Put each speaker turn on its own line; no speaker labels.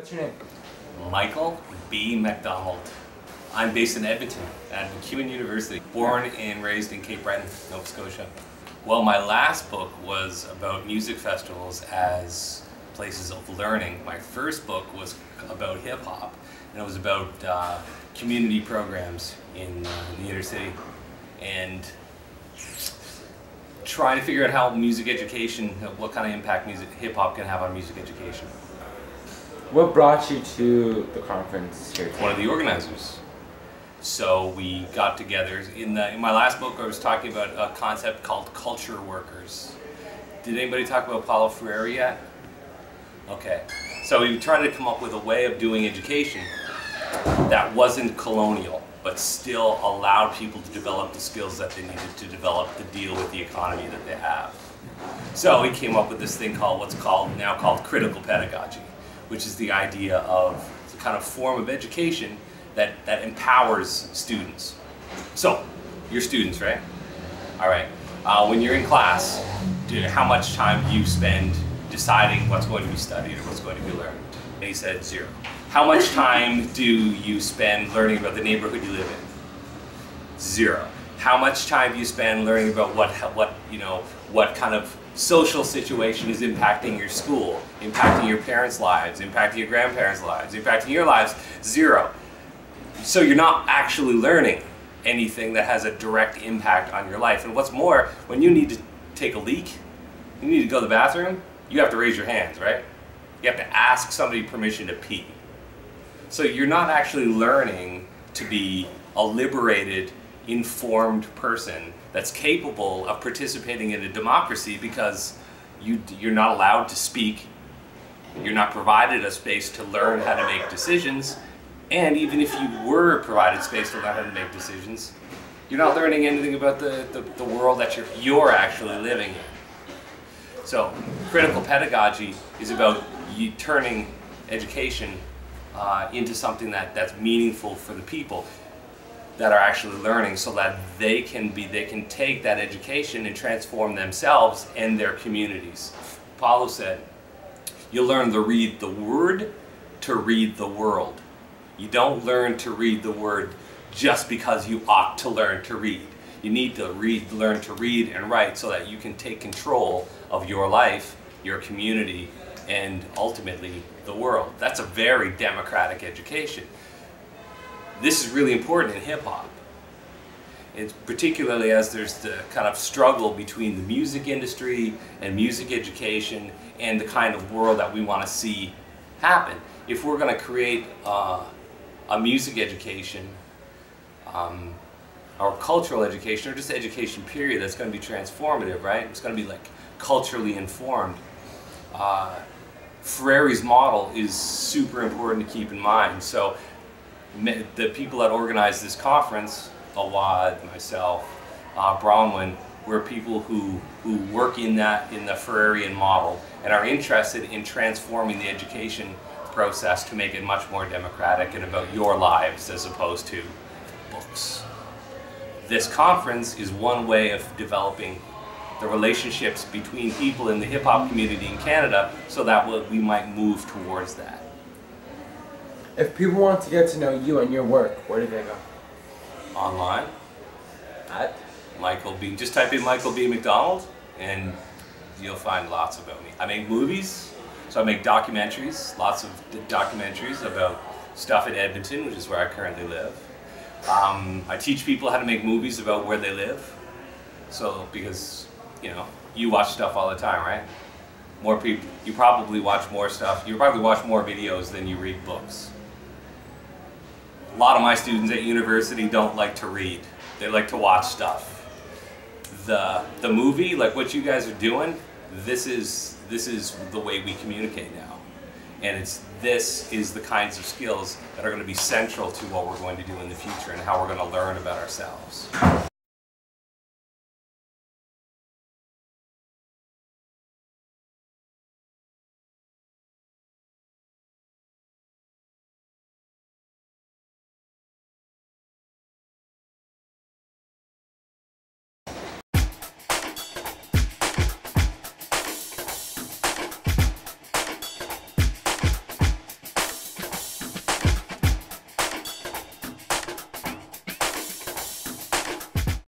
What's your name?
Michael B. MacDonald. I'm based in Edmonton at MacEwan University, born and raised in Cape Breton, Nova Scotia. Well, my last book was about music festivals as places of learning. My first book was about hip-hop, and it was about community programs in the inner city, and trying to figure out how music education, what kind of impact hip-hop can have on music education.
What brought you to the conference here today?
One of the organizers. So we got together. In my last book, I was talking about a concept called culture workers. Did anybody talk about Paulo Freire yet? Okay. So we tried to come up with a way of doing education that wasn't colonial, but still allowed people to develop the skills that they needed to develop to deal with the economy that they have. So we came up with this thing called now called critical pedagogy, which is the idea of the kind of form of education that empowers students. So, you're students, right? All right. When you're in class, how much time do you spend deciding what's going to be studied or what's going to be learned? And he said 0. How much time do you spend learning about the neighborhood you live in? 0. How much time do you spend learning about what kind of social situation is impacting your school, impacting your parents' lives, impacting your grandparents' lives, impacting your lives? 0. So you're not actually learning anything that has a direct impact on your life. And what's more, when you need to take a leak, you need to go to the bathroom, you have to raise your hands, right? You have to ask somebody permission to pee. So you're not actually learning to be a liberated, informed person that's capable of participating in a democracy because you're not allowed to speak, you're not provided a space to learn how to make decisions, and even if you were provided space to learn how to make decisions, you're not learning anything about the world that you're actually living in. So critical pedagogy is about you turning education into something that's meaningful for the people that are actually learning, so that they can take that education and transform themselves and their communities. Paulo said, you learn to read the word to read the world. You don't learn to read the word just because you ought to learn to read. You need to learn to read and write so that you can take control of your life, your community, and ultimately the world. That's a very democratic education. This is really important in hip-hop. It's particularly as there's the kind of struggle between the music industry and music education and the kind of world that we want to see happen. If we're going to create a music education, or cultural education, or just education period that's going to be transformative, right? It's going to be like culturally informed. Freire's model is super important to keep in mind. So the people that organized this conference, Awad, myself, Bronwyn, were people who work in the Freirean model and are interested in transforming the education process to make it much more democratic and about your lives as opposed to books. This conference is one way of developing the relationships between people in the hip-hop community in Canada so that we might move towards that.
If people want to get to know you and your work, where do they go?
Online.
At?
Michael B. Just type in Michael B. MacDonald and you'll find lots about me. I make movies. So I make documentaries, lots of documentaries about stuff in Edmonton, which is where I currently live. I teach people how to make movies about where they live. So, because, you watch stuff all the time, right? More people, you probably watch more stuff, you probably watch more videos than you read books. A lot of my students at university don't like to read. They like to watch stuff. The movie, like what you guys are doing, this is the way we communicate now. And this is the kinds of skills that are going to be central to what we're going to do in the future and how we're going to learn about ourselves.